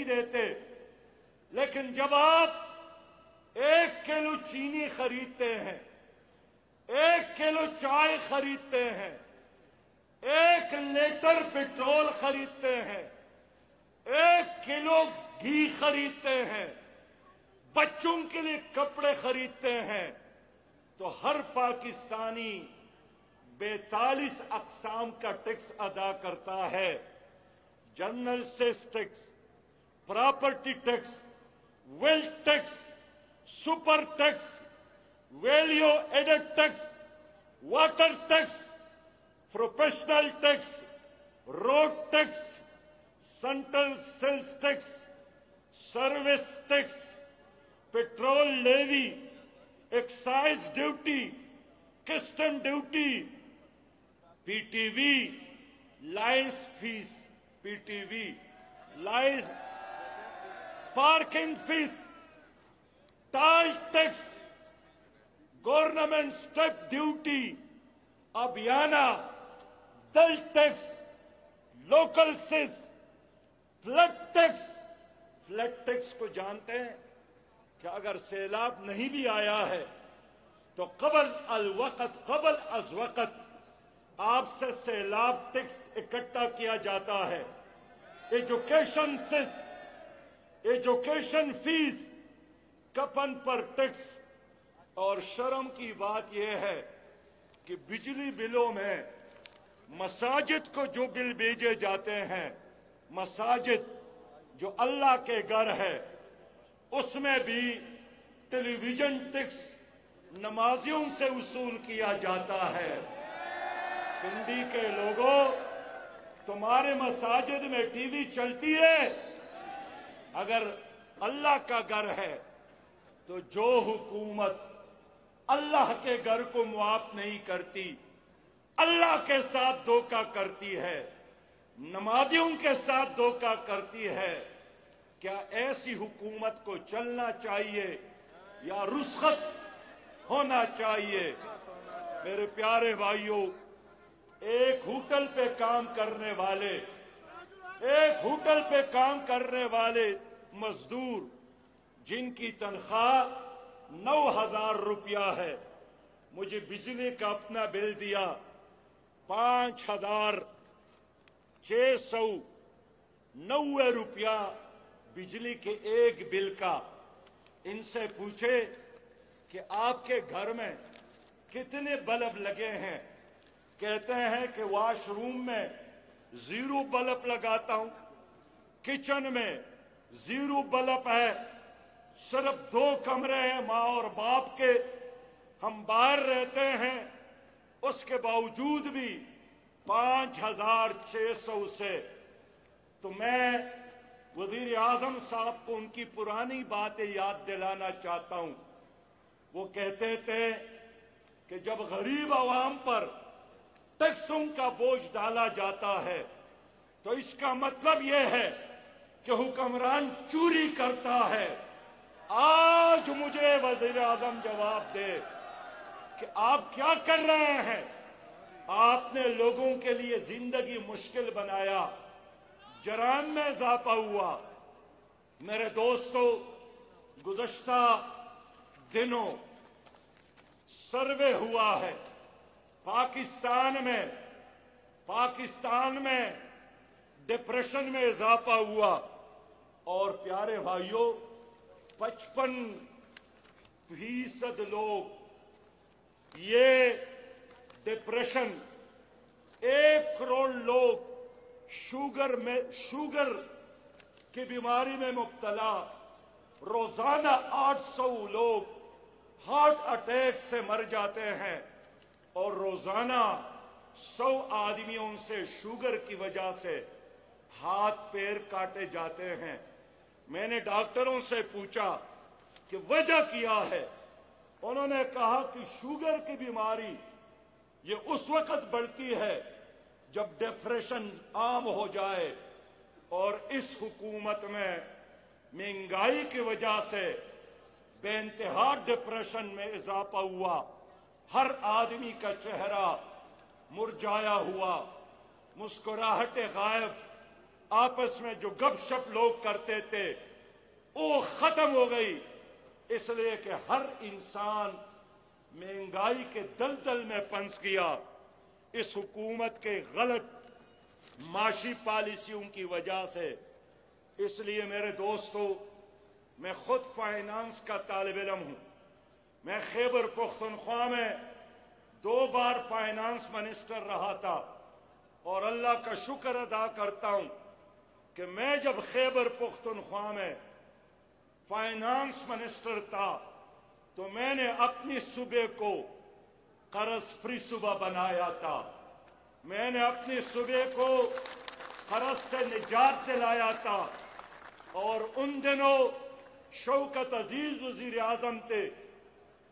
देते, लेकिन जब आप 1 किलो चीनी खरीदते हैं, 1 किलो चाय खरीदते हैं, 1 लीटर पेट्रोल खरीदते हैं, 1 किलो घी खरीदते हैं, बच्चों के लिए कपड़े खरीदते हैं, तो हर पाकिस्तानी 42 अक़साम का टैक्स अदा करता है। General cess tax, property tax, wealth tax, super tax, value added tax, water tax, professional tax, road tax, central sales tax, service tax, petrol levy, excise duty, custom duty, PTV, license fees, PTV, license, parking fees, toll tax, government stamp duty, अभियाना, दल tax, local cess, flood tax. Flood tax को जानते हैं कि अगर सैलाब नहीं भी आया है तो कबल अज वक़्त आपसे सैलाब टैक्स इकट्ठा किया जाता है। एजुकेशन सेस, एजुकेशन फीस, कफन पर टैक्स। और शर्म की बात यह है कि बिजली बिलों में मसाजिद को जो बिल भेजे जाते हैं, मसाजिद जो अल्लाह के घर है, उसमें भी टेलीविजन टैक्स नमाजियों से वसूल किया जाता है। पिंडी के लोगों, तुम्हारे मसाजिद में टीवी चलती है? अगर अल्लाह का घर है तो जो हुकूमत अल्लाह के घर को मुआफ नहीं करती, अल्लाह के साथ धोखा करती है, नमाजियों के साथ धोखा करती है, क्या ऐसी हुकूमत को चलना चाहिए या रुस्खत होना चाहिए? मेरे प्यारे भाइयों, एक होटल पे काम करने वाले मजदूर जिनकी तनख्वाह 9,000 रुपया है, मुझे बिजली का अपना बिल दिया 5,690 रुपया बिजली के एक बिल का। इनसे पूछे कि आपके घर में कितने बल्ब लगे हैं? कहते हैं कि वॉशरूम में 0 बल्ब लगाता हूं, किचन में 0 बल्ब है, सिर्फ 2 कमरे हैं मां और बाप के, हम बाहर रहते हैं, उसके बावजूद भी 5,600 से। तो मैं वजीर आजम साहब को उनकी पुरानी बातें याद दिलाना चाहता हूं। वो कहते थे कि जब गरीब आवाम पर टैक्सों का बोझ डाला जाता है तो इसका मतलब यह है कि हुक्मरान चोरी करता है। आज मुझे वजीर आजम जवाब दे कि आप क्या कर रहे हैं? आपने लोगों के लिए जिंदगी मुश्किल बनाया, जराम में इजाफा हुआ। मेरे दोस्तों, गुज़श्ता दिनों सर्वे हुआ है, पाकिस्तान में डिप्रेशन में इजाफा हुआ और प्यारे भाइयों 55% लोग ये डिप्रेशन, 1 करोड़ लोग शुगर की बीमारी में मुब्तला, रोजाना 800 लोग हार्ट अटैक से मर जाते हैं और रोजाना 100 आदमियों से शुगर की वजह से हाथ पैर काटे जाते हैं। मैंने डॉक्टरों से पूछा कि वजह क्या है? उन्होंने कहा कि शुगर की बीमारी ये उस वक्त बढ़ती है जब डिप्रेशन आम हो जाए, और इस हुकूमत में महंगाई की वजह से बेइंतहा डिप्रेशन में इजाफा हुआ। हर आदमी का चेहरा मुरझाया हुआ, मुस्कुराहटें गायब, آپس میں جو گپ شپ لوگ کرتے تھے وہ ختم ہو گئی، اس لیے کہ ہر انسان مہنگائی کے دلدل میں پھنس گیا اس حکومت کے غلط معاشی پالیسیوں کی وجہ سے۔ اس لیے میرے دوستو، میں خود فائنانس کا طالب علم ہوں، میں خیبر پختونخوا میں 2 بار فائنانس منسٹر رہا تھا، اور اللہ کا شکر ادا کرتا ہوں کہ میں جب خیبر پختونخوا میں فائنانس منسٹر تھا تو میں نے اپنی صوبے کو قرض فری صوبہ بنایا تھا، میں نے اپنی صوبے کو قرض سے نجات دلایا تھا۔ اور ان دنوں شوکت عزیز وزیر اعظم تھے،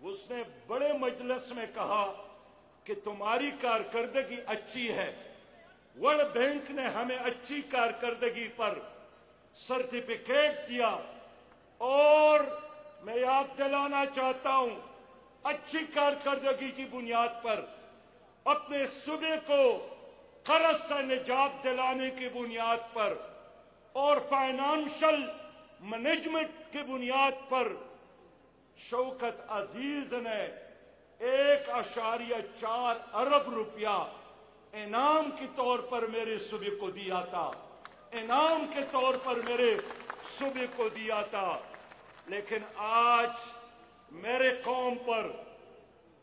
اس نے بڑے مجلس میں کہا کہ تمہاری کارکردگی اچھی ہے، ورلڈ بینک نے ہمیں اچھی کارکردگی پر سرٹیفکیٹ دیا، اور میں یاد دلانا چاہتا ہوں اچھی کارکردگی کی بنیاد پر اپنے صوبے کو قرض سے نجات دلانے کی بنیاد پر اور فائنانشل مینجمنٹ کی بنیاد پر شوکت عزیز نے 1.4 ارب روپیہ انعام کے طور پر میرے صوبے کو دیا تھا، انعام کے طور پر میرے صوبے کو دیا تھا۔ لیکن آج میرے قوم پر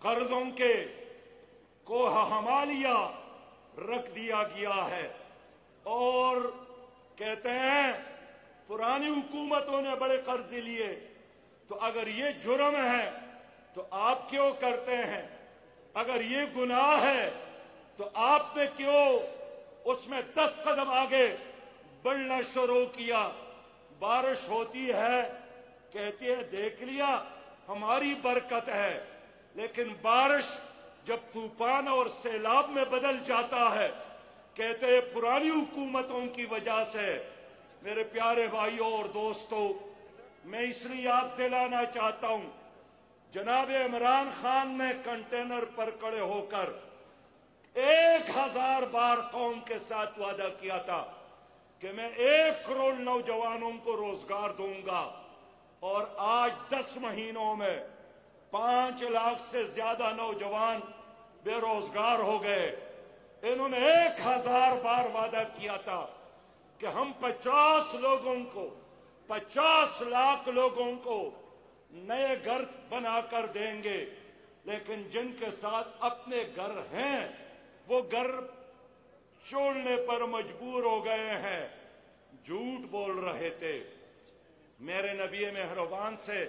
قرضوں کے کوہ ہمالیہ رکھ دیا گیا ہے، اور کہتے ہیں پرانی حکومتوں نے بڑے قرض لیے، تو اگر یہ جرم ہے تو آپ کیوں کرتے ہیں؟ اگر یہ گناہ ہے تو آپ نے کیوں اس میں 10 قدم آگے بڑھنا شروع کیا؟ بارش ہوتی ہے، کہتی ہے دیکھ لیا ہماری برکت ہے، لیکن بارش جب طوفان اور سیلاب میں بدل جاتا ہے کہتے ہیں پرانی حکومتوں کی وجہ سے۔ میرے پیارے بھائیوں اور دوستوں، میں اس لیے یاد دلانا چاہتا ہوں، جناب عمران خان نے کنٹینر پر کھڑے ہو کر 1000 بار قوم کے ساتھ وعدہ کیا تھا کہ میں 1 کروڑ نوجوانوں کو روزگار دوں گا، اور آج 10 مہینوں میں 5 لاکھ سے زیادہ نوجوان بے روزگار ہو گئے۔ انہوں نے 1000 بار وعدہ کیا تھا کہ ہم 50 لاکھ لوگوں کو نئے گھر بنا کر دیں گے، لیکن جن کے ساتھ اپنے گھر ہیں وہ گھر چھوڑنے پر مجبور ہو گئے ہیں، جھوٹ بول رہے تھے۔ میرے نبی مہربان سے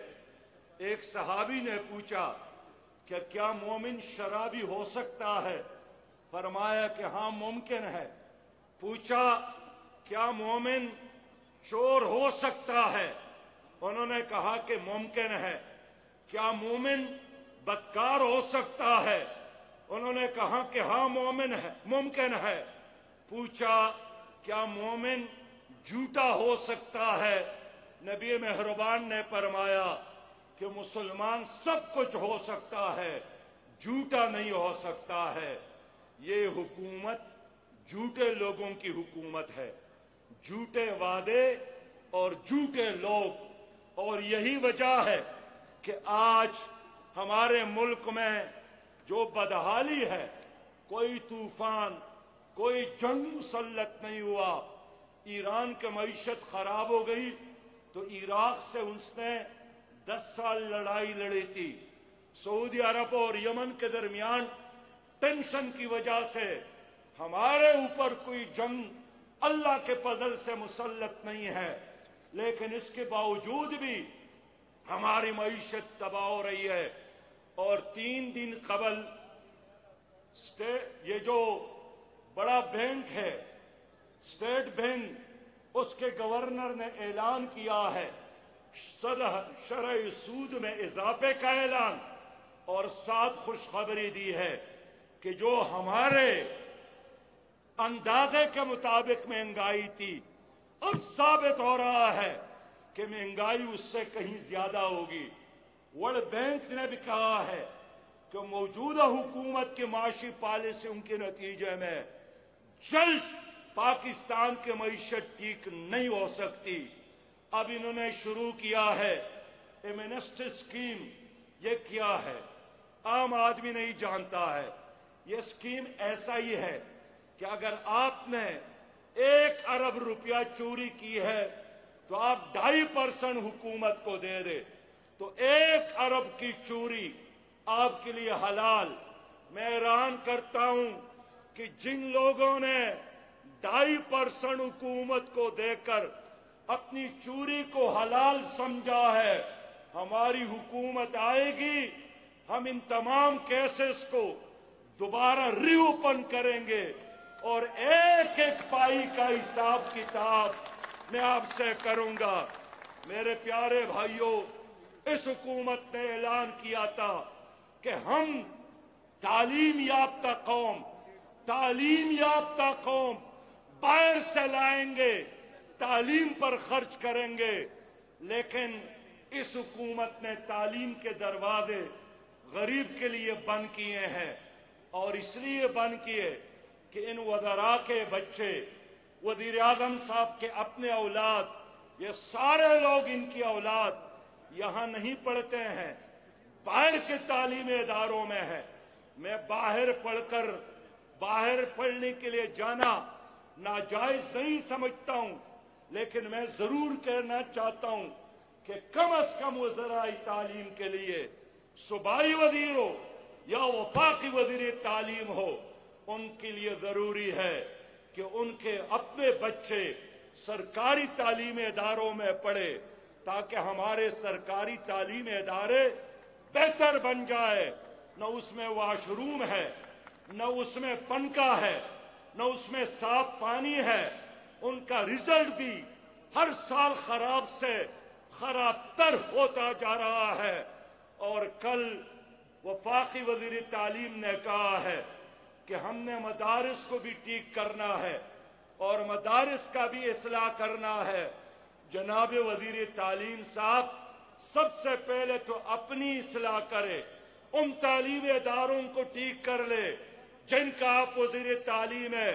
ایک صحابی نے پوچھا کہ کیا مومن شرابی ہو سکتا ہے؟ فرمایا کہ ہاں ممکن ہے۔ پوچھا کیا مومن چور ہو سکتا ہے؟ انہوں نے کہا کہ ممکن ہے۔ کیا مومن بدکار ہو سکتا ہے؟ انہوں نے کہا کہ ہاں ممکن ہے۔ پوچھا کیا مومن جھوٹا ہو سکتا ہے؟ نبی مہربان نے فرمایا کہ مسلمان سب کچھ ہو سکتا ہے، جھوٹا نہیں ہو سکتا ہے۔ یہ حکومت جھوٹے لوگوں کی حکومت ہے، جھوٹے وعدے اور جھوٹے لوگ، اور یہی وجہ ہے کہ آج ہمارے ملک میں جو بدحالی ہے، کوئی طوفان، کوئی جنگ مسلط نہیں ہوا۔ ایران کی معیشت خراب ہو گئی تو عراق سے اس نے 10 سال لڑائی لڑی تھی۔ سعودی عرب اور یمن کے درمیان ٹینشن کی وجہ سے ہمارے اوپر کوئی جنگ اللہ کے فضل سے مسلط نہیں ہے، لیکن اس کے باوجود بھی ہماری معیشت تباہ ہو رہی ہے۔ اور 3 دن قبل یہ جو بڑا بینک ہے اسٹیٹ بینک، اس کے گورنر نے اعلان کیا ہے شرح سود میں اضافے کا اعلان، اور ساتھ خوشخبری دی ہے کہ جو ہمارے اندازے کے مطابق مہنگائی تھی اب ثابت ہو رہا ہے کہ مہنگائی اس سے کہیں زیادہ ہوگی۔ ورلڈ بینک نے بھی کہا ہے کہ موجودہ حکومت کی معاشی پالیسیوں کے نتیجے میں جلد पाकिस्तान की मईशत ठीक नहीं हो सकती। अब इन्होंने शुरू किया है एमनेस्टी स्कीम। ये क्या है आम आदमी नहीं जानता है। ये स्कीम ऐसा ही है कि अगर आपने 1 अरब रुपया चोरी की है तो आप 2.5% हुकूमत को दे दे, तो 1 अरब की चोरी आपके लिए हलाल। मैं ऐलान करता हूं कि जिन लोगों ने 2.5% हुकूमत को देकर अपनी चोरी को हलाल समझा है, हमारी हुकूमत आएगी, हम इन तमाम केसेस को दोबारा रीओपन करेंगे और एक एक पाई का हिसाब किताब मैं आपसे करूंगा। मेरे प्यारे भाइयों, इस हुकूमत ने ऐलान किया था कि हम तालीम याफ्ता कौम बाहर से लाएंगे, तालीम पर खर्च करेंगे। लेकिन इस हुकूमत ने तालीम के दरवाजे गरीब के लिए बंद किए हैं, और इसलिए बंद किए कि इन वज़रा के बच्चे, वज़ीर आज़म साहब के अपने औलाद, ये सारे लोग इनकी औलाद यहां नहीं पढ़ते हैं, बाहर के तालीमी इदारों में है। मैं बाहर पढ़ने के लिए जाना नाजायज नहीं समझता हूं, लेकिन मैं जरूर कहना चाहता हूं कि कम अज कम वज़राए तालीम के लिए सूबाई वज़ीर हो या वफाकी वज़ीर तालीम हो, उनके लिए जरूरी है कि उनके अपने बच्चे सरकारी तालीमी इदारों में पढ़े, ताकि हमारे सरकारी तालीमी इदारे बेहतर बन जाए। न उसमें वॉशरूम है, न उसमें पंखा है, न उसमें साफ पानी है। उनका रिजल्ट भी हर साल खराब से खराबतर होता जा रहा है। और कल वफाकी वज़ीर तालीम ने कहा है कि हमने मदारिस को भी ठीक करना है और मदारिस का भी इस्लाह करना है। जनाब वज़ीर तालीम साहब, सबसे पहले तो अपनी इस्लाह करे, उन तालीमी इदारों को ठीक कर ले जिनका आप वज़ीर तालीम है।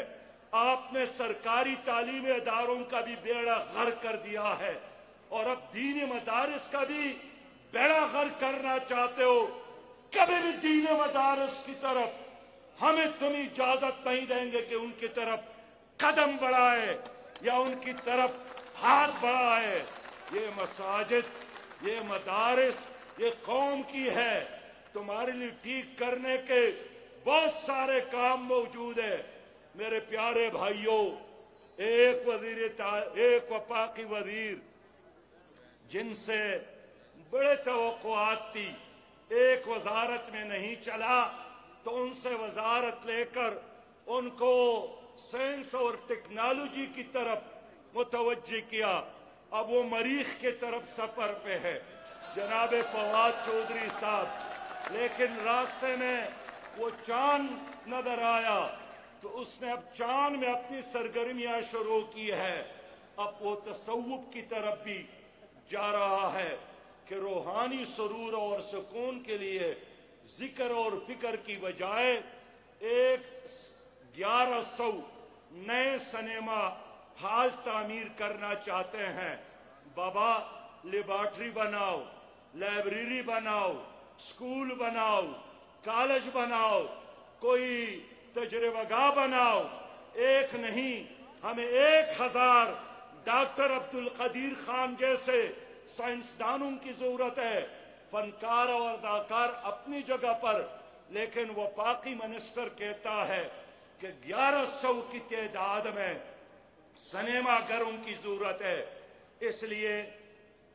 आपने सरकारी तालीमी इदारों का भी बेड़ा गर्क कर दिया है और अब दीनी मदारिस का भी बेड़ा गर्क करना चाहते हो। कभी भी दीनी मदारिस की तरफ तुम इजाजत नहीं देंगे कि उनकी तरफ कदम बढ़ाए या उनकी तरफ हाथ बढ़ाए। ये मसाजिद, ये मदारिस, ये कौम की है। तुम्हारे लिए ठीक करने के बहुत सारे काम मौजूद है। मेरे प्यारे भाइयों, एक वफाकी वजीर जिनसे बड़े तवक्कुआत थी, एक वजारत में नहीं चला तो उनसे वजारत लेकर उनको साइंस और टेक्नोलॉजी की तरफ मुतवज्जह किया। अब वो मरीख की तरफ सफर पे है, जनाब फवाद चौधरी साहब। लेकिन रास्ते में वो चांद नजर आया तो उसने अब चांद में अपनी सरगर्मियां शुरू की है। अब वो तसव्वुफ की तरफ भी जा रहा है कि रूहानी सुरूर और सुकून के लिए जिक्र और फिक्र की बजाय 1100 नए सिनेमा हॉल तामीर करना चाहते हैं। बाबा, लेबॉर्ट्री बनाओ, लाइब्रेरी बनाओ, स्कूल बनाओ, कॉलेज बनाओ, कोई तजर्बागाह बनाओ। एक नहीं, हमें 1000 डॉक्टर अब्दुल कदीर खान जैसे साइंसदानों की जरूरत है। फनकार और अदाकार अपनी जगह पर, लेकिन वफाकी मिनिस्टर कहता है कि 1100 की तादाद में सिनेमा घरों की जरूरत है, इसलिए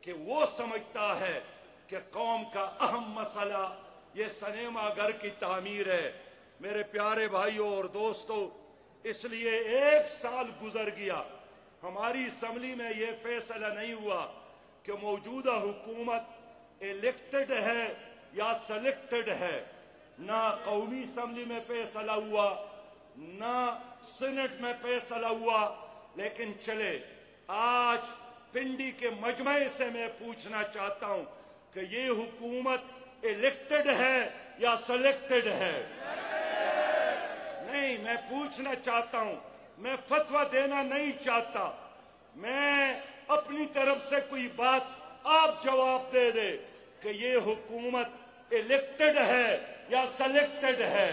कि वो समझता है कि कौम का अहम मसला ये सिनेमा घर की तामीर है। मेरे प्यारे भाइयों और दोस्तों, इसलिए 1 साल गुजर गया, हमारी असेंबली में यह फैसला नहीं हुआ कि मौजूदा हुकूमत इलेक्टेड है या सेलेक्टेड है। ना कौमी असेंबली में फैसला हुआ, ना सीनेट में फैसला हुआ। लेकिन चले, आज पिंडी के मजमे से मैं पूछना चाहता हूं कि ये हुकूमत इलेक्टेड है या सेलेक्टेड है? नहीं, मैं पूछना चाहता हूं मैं फतवा देना नहीं चाहता। मैं अपनी तरफ से कोई बात आप जवाब दे दे कि ये हुकूमत इलेक्टेड है या सेलेक्टेड है।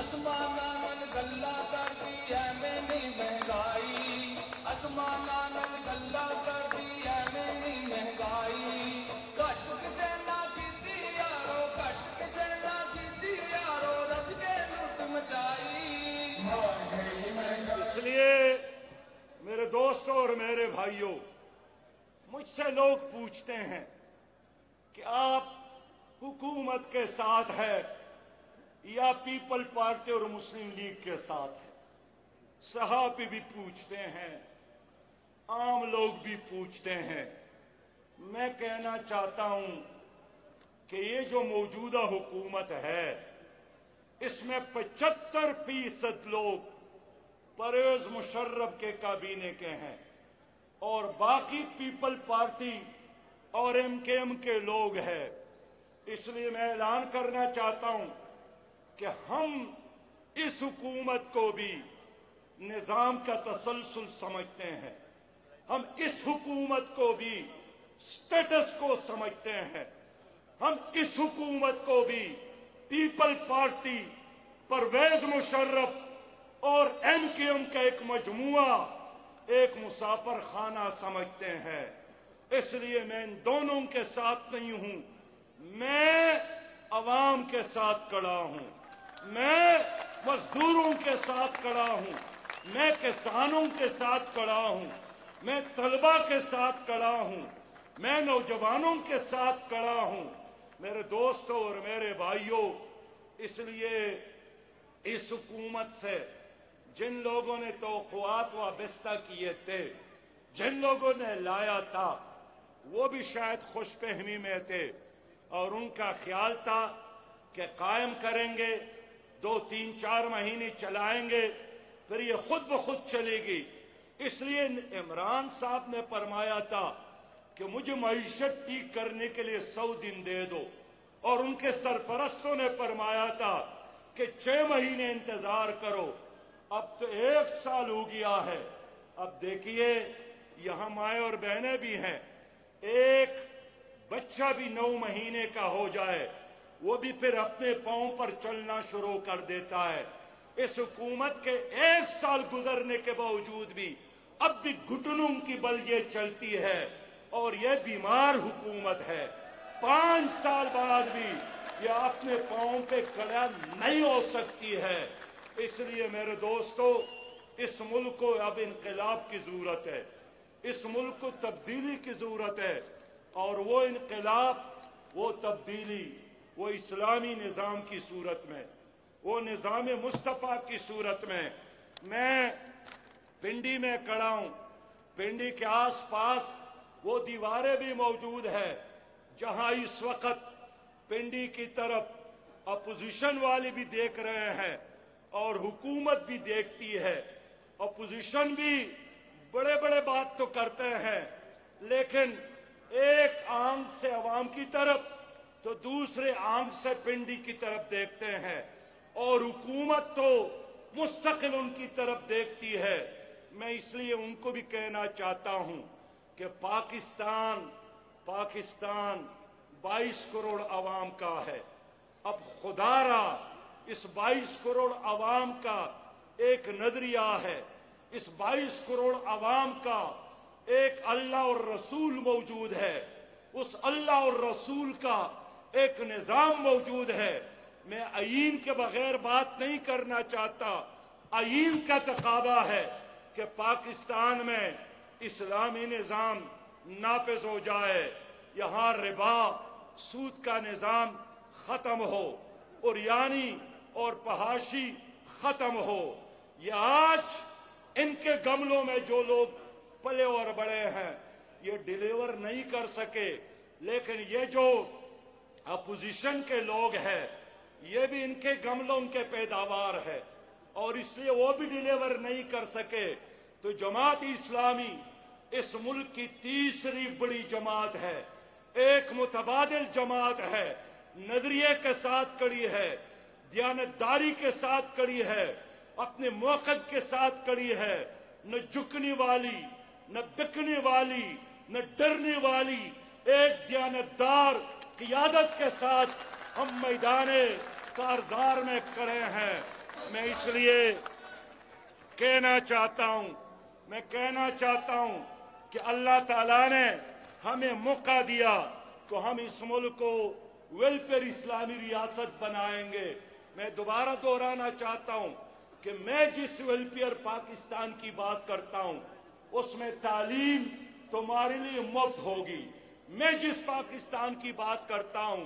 आसमानां गल्ला करदी है मेरी महंगाई, आसमानां गल्ला करदी है मेरी महंगाई। घट किसे ना कीती यारो, घट किसे ना कीती यारो, रच के लुट मचाई। इसलिए मेरे दोस्तों और मेरे भाइयों, मुझसे लोग पूछते हैं कि आप हुकूमत के साथ है या पीपल पार्टी और मुस्लिम लीग के साथ है। सहाबी भी पूछते हैं, आम लोग भी पूछते हैं। मैं कहना चाहता हूं कि ये जो मौजूदा हुकूमत है, इसमें 75% लोग परवेज मुशर्रफ के काबीने के हैं और बाकी पीपल पार्टी और एमकेएम के लोग हैं। इसलिए मैं ऐलान करना चाहता हूं कि हम इस हुकूमत को भी निजाम का तसलसल समझते हैं, हम इस हुकूमत को भी स्टेटस को समझते हैं, हम इस हुकूमत को भी पीपल पार्टी, परवेज मुशर्रफ और एमकेएम का एक मजमुआ, एक मुसाफर खाना समझते हैं। इसलिए मैं इन दोनों के साथ नहीं हूं, मैं अवाम के साथ खड़ा हूं, मैं मजदूरों के साथ खड़ा हूं, मैं किसानों के साथ खड़ा हूं, मैं तलबा के साथ खड़ा हूं, मैं नौजवानों के साथ खड़ा हूं। मेरे दोस्तों और मेरे भाइयों, इसलिए इस हुकूमत से जिन लोगों ने तौक़ुआत वाबस्ता किए थे, जिन लोगों ने लाया था, वो भी शायद खुशफहमी में थे और उनका ख्याल था कि कायम करेंगे, 2, 3, 4 महीने चलाएंगे, फिर ये खुद ब खुद चलेगी। इसलिए इमरान साहब ने फरमाया था कि मुझे मईशत ठीक करने के लिए 100 दिन दे दो, और उनके सरपरस्तों ने फरमाया था कि 6 महीने इंतजार करो। अब तो 1 साल हो गया है। अब देखिए, यहां माए और बहनें भी हैं, एक बच्चा भी 9 महीने का हो जाए, वो भी फिर अपने पांव पर चलना शुरू कर देता है। इस हुकूमत के 1 साल गुजरने के बावजूद भी अब भी घुटनों की बल ये चलती है और ये बीमार हुकूमत है। 5 साल बाद भी ये अपने पांव पे खड़ा नहीं हो सकती है। इसलिए मेरे दोस्तों, इस मुल्क को अब इनकलाब की जरूरत है, इस मुल्क को तब्दीली की जरूरत है, और वो इनकलाब, वो तब्दीली, वो इस्लामी निजाम की सूरत में, वो निजाम मुस्तफा की सूरत में। मैं पिंडी में खड़ा हूं, पिंडी के आसपास वो दीवारें भी मौजूद है जहां इस वक्त पिंडी की तरफ अपोजिशन वाले भी देख रहे हैं और हुकूमत भी देखती है। अपोजिशन भी बड़े बड़े बात तो करते हैं, लेकिन एक आंख से अवाम की तरफ तो दूसरे आंख से पिंडी की तरफ देखते हैं, और हुकूमत तो मुस्तकिल उनकी तरफ देखती है। मैं इसलिए उनको भी कहना चाहता हूं कि पाकिस्तान 22 करोड़ अवाम का है। अब खुदारा इस 22 करोड़ अवाम का एक नजरिया है, इस 22 करोड़ अवाम का एक अल्लाह और रसूल मौजूद है, उस अल्लाह और रसूल का एक निजाम मौजूद है। मैं आईन के बगैर बात नहीं करना चाहता। आईन का तकादा है कि पाकिस्तान में इस्लामी निजाम नाफिज हो जाए, यहां रिबा, सूद का निजाम खत्म हो, और यानी और फहाशी खत्म हो। ये आज इनके गमलों में जो लोग पले और बड़े हैं, ये डिलीवर नहीं कर सके, लेकिन ये जो अपोजिशन के लोग हैं, ये भी इनके गमलों के पैदावार है, और इसलिए वो भी डिलीवर नहीं कर सके। तो जमात इस्लामी इस मुल्क की तीसरी बड़ी जमात है, ایک متبادل جماعت ہے، نظریے کے ساتھ کڑی ہے، دیانتداری کے ساتھ کڑی ہے، اپنے موقف کے ساتھ کڑی ہے، نہ جھکنے والی، نہ بکنے والی، نہ ڈرنے والی، ایک دیانتدار قیادت کے ساتھ ہم میدان کارزار میں کھڑے ہیں۔ میں اس لیے کہنا چاہتا ہوں کہ اللہ تعالیٰ نے ہمیں موقع دیا تو ہم اس ملک کو ویلفیئر اسلامی ریاست بنائیں گے۔ میں دوبارہ دہرانا چاہتا ہوں کہ میں جس ویلفیئر پاکستان کی بات کرتا ہوں اس میں تعلیم تمہارے لیے مفت ہوگی۔ میں جس پاکستان کی بات کرتا ہوں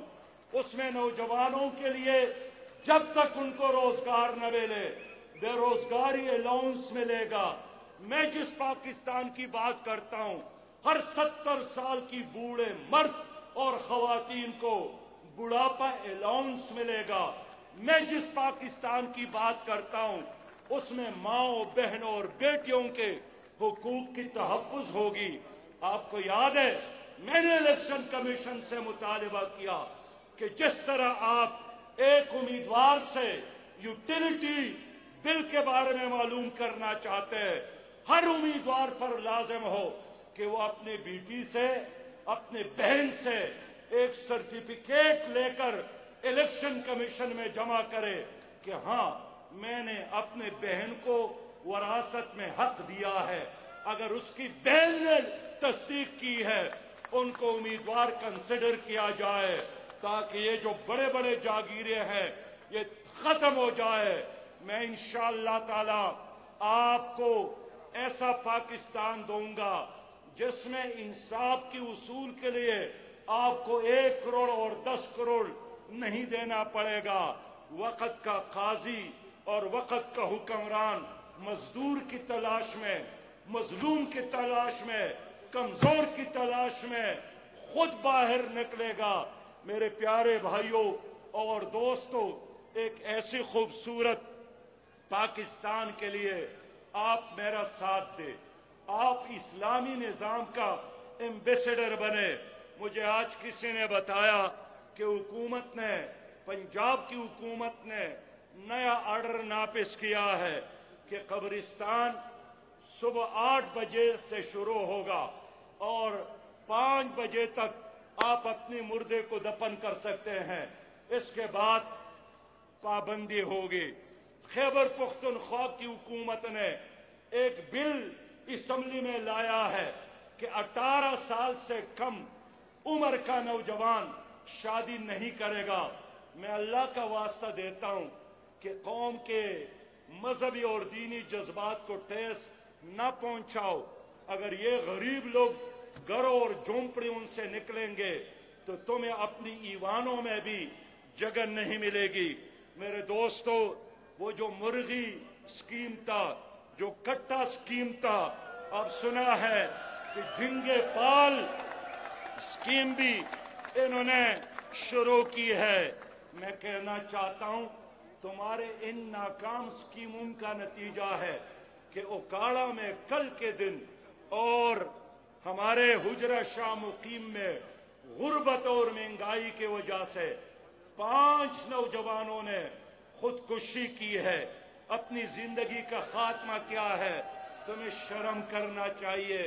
اس میں نوجوانوں کے لیے جب تک ان کو روزگار نہ ملے بے روزگاری الاؤنس ملے گا۔ میں جس پاکستان کی بات کرتا ہوں ہر 70 سال کی بوڑھے مرد اور خواتین کو بڑھاپا الاؤنس ملے گا۔ میں جس پاکستان کی بات کرتا ہوں اس میں ماؤں، بہنوں اور بیٹیوں کے حقوق کی تحفظ ہوگی۔ آپ کو یاد ہے میں نے الیکشن کمیشن سے مطالبہ کیا کہ جس طرح آپ ایک امیدوار سے یوٹیلیٹی بل کے بارے میں معلوم کرنا چاہتے ہیں، ہر امیدوار پر لازم ہو کہ وہ اپنے بیٹی سے، اپنے بہن سے ایک سرٹیفکیٹ لے کر الیکشن کمیشن میں جمع کرے کہ ہاں میں نے اپنے بہن کو وراثت میں حق دیا ہے۔ اگر اس کی بہن نے تصدیق کی ہے ان کو امیدوار کنسیڈر کیا جائے تاکہ یہ جو بڑے بڑے جاگیریں ہیں یہ ختم ہو جائے۔ میں انشاءاللہ تعالی آپ کو ایسا پاکستان دوں گا جس میں انصاف کے اصول کے لیے آپ کو 1 کروڑ اور 10 کروڑ نہیں دینا پڑے گا۔ وقت کا قاضی اور وقت کا حکمران مزدور کی تلاش میں، مظلوم کی تلاش میں، کمزور کی تلاش میں خود باہر نکلے گا۔ میرے پیارے بھائیوں اور دوستوں، ایک ایسی خوبصورت پاکستان کے لیے آپ میرا ساتھ دیں، آپ اسلامی نظام کا ایمبیسڈر بنے۔ مجھے آج کسی نے بتایا کہ حکومت نے، پنجاب کی حکومت نے نیا آرڈر نافذ کیا ہے کہ قبرستان صبح 8 بجے سے شروع ہوگا اور 5 بجے تک آپ اپنی مردے کو دفن کر سکتے ہیں، اس کے بعد پابندی ہوگی۔ خیبر پختونخوا کی حکومت نے ایک بل اسمبلی میں لایا ہے کہ 18 سال سے کم عمر کا نوجوان شادی نہیں کرے گا۔ میں اللہ کا واسطہ دیتا ہوں کہ قوم کے مذہبی اور دینی جذبات کو ٹھیس نہ پہنچاؤ۔ اگر یہ غریب لوگ گھروں اور جھونپڑیوں سے نکلیں گے تو تمہیں اپنی ایوانوں میں بھی جگہ نہیں ملے گی۔ میرے دوستو، وہ جو مرغی اسکیم تھا، جو کٹا اسکیم تھا، اب سنا ہے کہ جھینگے پال اسکیم بھی انہوں نے شروع کی ہے۔ میں کہنا چاہتا ہوں تمہارے ان ناکام اسکیموں کا نتیجہ ہے کہ اوکاڑا میں کل کے دن اور ہمارے حجرہ شاہ مقیم میں غربت اور مہنگائی کی وجہ سے 5 نوجوانوں نے خودکشی کی ہے، اپنی زندگی کا خاتمہ کیا ہے۔ تمہیں شرم کرنا چاہیے۔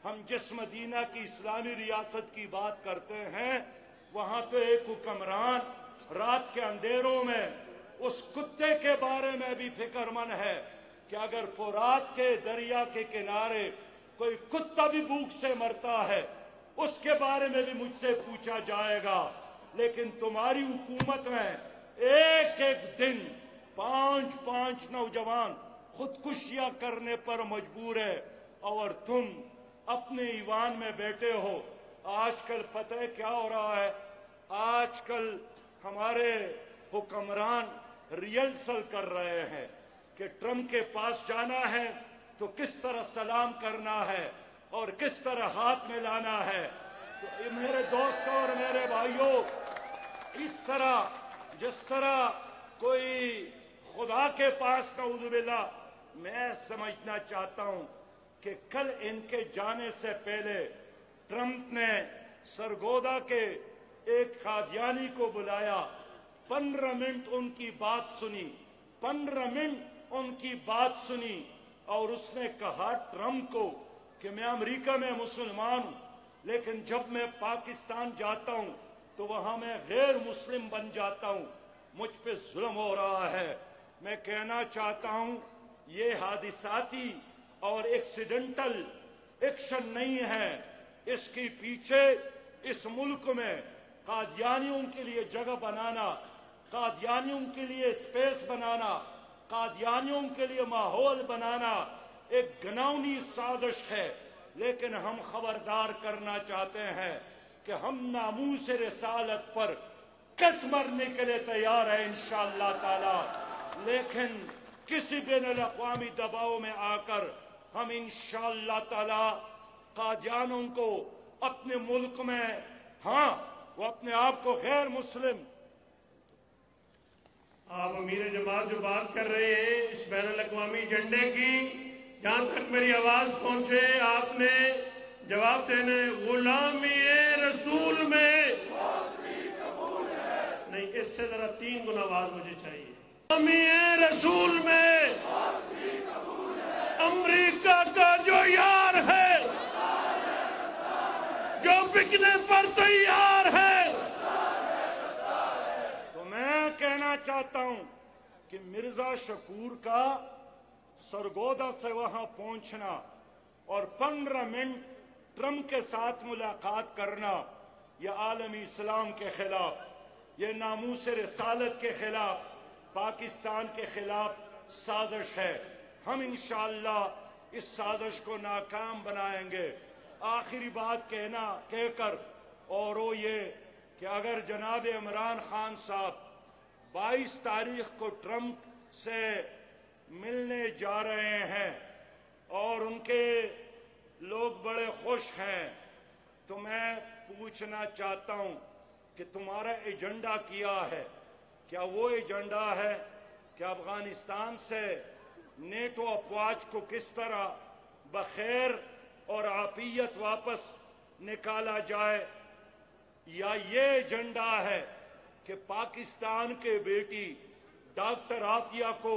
ہم جس مدینہ کی اسلامی ریاست کی بات کرتے ہیں وہاں تو ایک حکمران رات کے اندھیروں میں اس کتے کے بارے میں بھی فکر مند ہے کہ اگر فرات کے دریا کے کنارے کوئی کتا بھی بھوک سے مرتا ہے اس کے بارے میں بھی مجھ سے پوچھا جائے گا۔ لیکن تمہاری حکومت میں ایک ایک دن 5 نوجوان خودکشیاں کرنے پر مجبور ہے اور تم اپنے ایوان میں بیٹھے ہو۔ آج کل پتہ ہے کیا ہو رہا ہے؟ آج کل ہمارے حکمران ریہرسل کر رہے ہیں کہ ٹرمپ کے پاس جانا ہے تو کس طرح سلام کرنا ہے اور کس طرح ہاتھ میں لانا ہے۔ تو میرے دوستوں اور میرے بھائیوں، اس طرح جس طرح کوئی خدا کے پاس نعوذ باللہ، میں سمجھنا چاہتا ہوں کہ کل ان کے جانے سے پہلے ٹرمپ نے सरगोदा के एक कादियानी को बुलाया, 15 मिनट उनकी बात सुनी, 15 मिनट उनकी बात सुनी और उसने कहा ट्रंप को कि मैं अमेरिका में मुसलमान हूं, लेकिन जब मैं पाकिस्तान जाता हूं तो वहां मैं गैर मुस्लिम बन जाता हूं, मुझ पे जुल्म हो रहा है। मैं कहना चाहता हूं ये हादिसाती और एक्सीडेंटल एक्शन नहीं है, इसके पीछे इस मुल्क में कादियानियों के लिए जगह बनाना, कादियानियों के लिए स्पेस बनाना, कादियानियों के लिए माहौल बनाना एक घिनौनी साजिश है। लेकिन हम खबरदार करना चाहते हैं कि हम नामूस रिसालत पर कस मरने के लिए तैयार है इंशाअल्लाह ताला, लेकिन किसी बैनुल-अक़वामी दबाव में आकर हम इंशाअल्लाह ताला कादियानों को अपने मुल्क में, हां वो अपने आप को गैर मुस्लिम, आप अमीर जमात जो बात कर रहे हैं इस बैनुल-अक़वामी एजेंडे की, जहां तक मेरी आवाज पहुंचे आपने जवाब देने, गुलामी रसूल में नहीं, इससे जरा 3 गुना आवाज मुझे चाहिए। गुलामी रसूल में अमेरिका का जो यार है, जो बिकने पर तैयार है, तो मैं कहना चाहता हूं कि मिर्जा शकूर का सरगोदा से वहां पहुंचना और 15 मिनट ट्रंप के साथ मुलाकात करना, यह आलमी इस्लाम के खिलाफ, यह नामूस रिसालत के खिलाफ, पाकिस्तान के खिलाफ साजिश है। हम इंशाअल्लाह इस साजिश को नाकाम बनाएंगे। आखिरी बात कहकर और वो ये कि अगर जनाब इमरान खान साहब 22 तारीख को ट्रंप से मिलने जा रहे हैं और उनके लोग बड़े खुश हैं, तो मैं पूछना चाहता हूं कि तुम्हारा एजेंडा क्या है? क्या वो एजेंडा है कि अफगानिस्तान से नेटो अफवाज को किस तरह बखैर और आफियत वापस निकाला जाए, या ये एजेंडा है कि पाकिस्तान के बेटी डॉक्टर आफिया को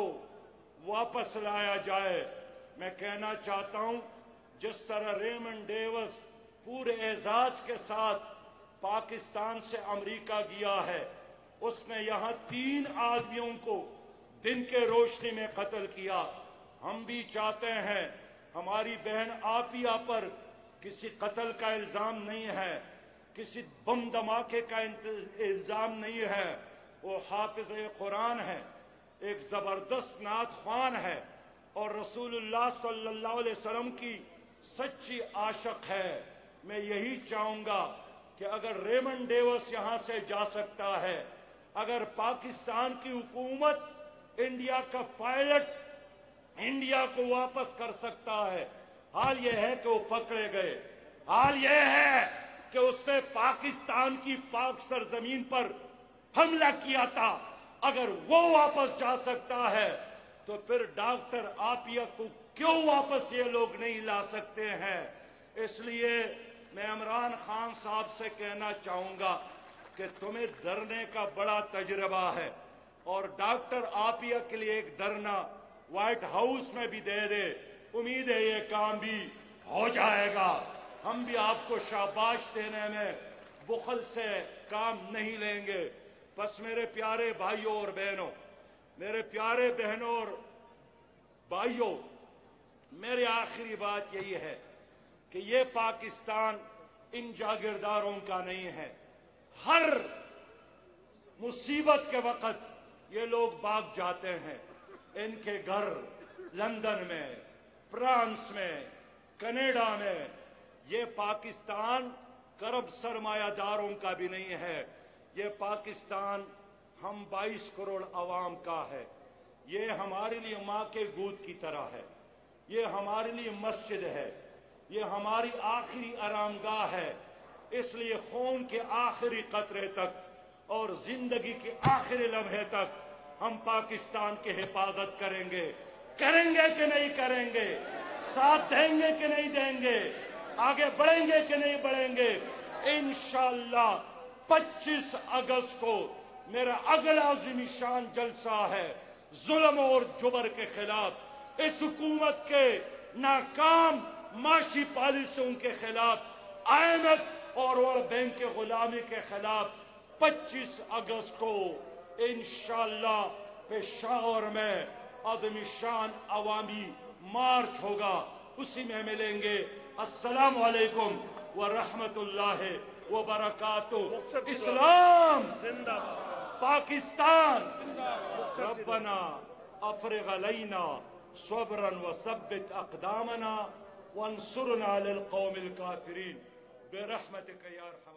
वापस लाया जाए? मैं कहना चाहता हूं जिस तरह रेमंड डेविस पूरे एजाज के साथ पाकिस्तान से अमेरिका गया है, उसने यहां 3 आदमियों को दिन के रोशनी में कत्ल किया। हम भी चाहते हैं, हमारी बहन आफिया पर किसी कत्ल का इल्जाम नहीं है, किसी बम धमाके का इल्जाम नहीं है, वो हाफिज कुरान है, एक जबरदस्त नात ख्वान है और रसूलुल्लाह सल्लल्लाहु अलैहि वसल्लम की सच्ची आशिक है। मैं यही चाहूंगा कि अगर रेमंड डेविस यहां से जा सकता है, अगर पाकिस्तान की हुकूमत इंडिया का पायलट इंडिया को वापस कर सकता है, हाल यह है कि वो पकड़े गए, हाल यह है कि उसने पाकिस्तान की पाक सरजमीन पर हमला किया था, अगर वो वापस जा सकता है तो फिर डॉक्टर आफिया को क्यों वापस ये लोग नहीं ला सकते हैं? इसलिए मैं इमरान खान साहब से कहना चाहूंगा कि तुम्हें डरने का बड़ा तजुर्बा है और डॉक्टर आफिया के लिए एक धरना व्हाइट हाउस में भी दे दे, उम्मीद है ये काम भी हो जाएगा। हम भी आपको शाबाश देने में बुखल से काम नहीं लेंगे। बस मेरे प्यारे भाइयों और बहनों, मेरे प्यारे बहनों और भाइयों, मेरी आखिरी बात यही है कि ये पाकिस्तान इन जागीरदारों का नहीं है। हर मुसीबत के वक्त ये लोग भाग जाते हैं, इनके घर लंदन में, फ्रांस में, कनाडा में। ये पाकिस्तान करब सरमायादारों का भी नहीं है, ये पाकिस्तान हम 22 करोड़ अवाम का है। ये हमारे लिए मां के गोद की तरह है, ये हमारे लिए मस्जिद है, ये हमारी आखिरी आरामगाह है। इसलिए खून के आखिरी कतरे तक और जिंदगी के आखिरी लम्हे तक हम पाकिस्तान की हिफाजत करेंगे। करेंगे कि नहीं करेंगे? साथ देंगे कि नहीं देंगे? आगे बढ़ेंगे कि नहीं बढ़ेंगे? انشاءاللہ 25 اگست کو میرا اگلا عظیم شان جلسہ ہے ظلم اور جبر کے خلاف، اس حکومت کے ناکام معاشی پالیسیوں کے خلاف، IMF اور ورلڈ بینک کے غلامی کے خلاف 25 اگست کو انشاءاللہ پشاور میں عظیم شان عوامی مارچ ہوگا، اسی میں ملیں گے۔ السلام علیکم ورحمۃ اللہ وبرکاتہ۔ اسلام زندہ باد۔ پاکستان، ربنا افرغ علینا صبرا وثبت اقدامنا وانصرنا على القوم الكافرين برحمتك يا ارحم